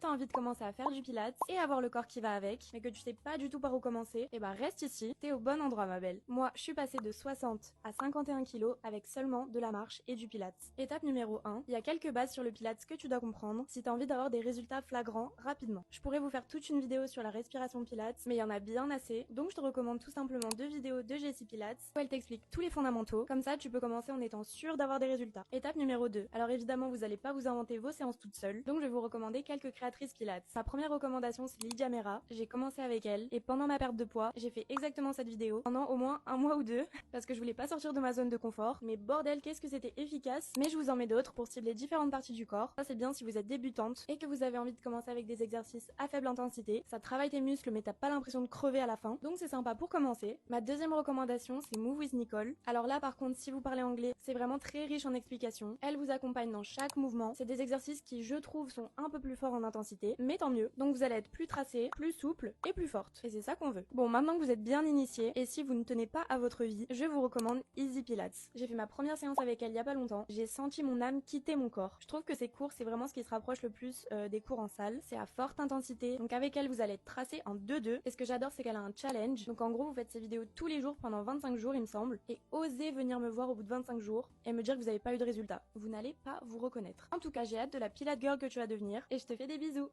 t'as envie de commencer à faire du pilates et avoir le corps qui va avec, mais que tu sais pas du tout par où commencer, et bah reste ici, t'es au bon endroit ma belle. Moi, je suis passée de 60 à 51 kilos avec seulement de la marche et du pilates. Étape numéro 1, il y a quelques bases sur le pilates que tu dois comprendre si t'as envie d'avoir des résultats flagrants rapidement. Je pourrais vous faire toute une vidéo sur la respiration pilates, mais il y en a bien assez, donc je te recommande tout simplement 2 vidéos de Jessie Pilates où elle t'explique tous les fondamentaux, comme ça tu peux commencer en étant sûr d'avoir des résultats. Étape numéro 2, alors évidemment vous allez pas vous inventer vos séances toutes seules, donc je vais vous recommander quelques créatrices pilates. Ma première recommandation c'est Lydia Mera, j'ai commencé avec elle, et pendant ma perte de poids, j'ai fait exactement cette vidéo, pendant au moins un mois ou deux, parce que je voulais pas sortir de ma zone de confort, mais bordel qu'est-ce que c'était efficace, mais je vous en mets d'autres pour cibler différentes parties du corps. Ça c'est bien si vous êtes débutante, et que vous avez envie de commencer avec des exercices à faible intensité, ça travaille tes muscles mais t'as pas l'impression de crever à la fin, donc c'est sympa pour commencer. Ma deuxième recommandation c'est Move with Nicole. Alors là par contre si vous parlez anglais, c'est vraiment très riche en explications, elle vous accompagne dans chaque mouvement, c'est des exercices qui je trouve sont un peu plus forts en intensité, mais tant mieux, donc vous allez être plus tracée, plus souple et plus forte, et c'est ça qu'on veut. Bon maintenant que vous êtes bien initié, et si vous ne tenez pas à votre vie, je vous recommande Easy Pilates. J'ai fait ma première séance avec elle il y a pas longtemps, j'ai senti mon âme quitter mon corps. Je trouve que ces cours c'est vraiment ce qui se rapproche le plus des cours en salle, c'est à forte intensité, donc avec elle vous allez être tracé en 2-2, et ce que j'adore c'est qu'elle a un challenge, donc en gros vous faites ces vidéos tous les jours pendant 25 jours il me semble, et osez venir me voir au bout de 25 jours et me dire que vous n'avez pas eu de résultat. Vous n'allez pas vous reconnaître. En tout cas j'ai hâte de la Pilate Girl que tu vas devenir, et je te fais des bisous.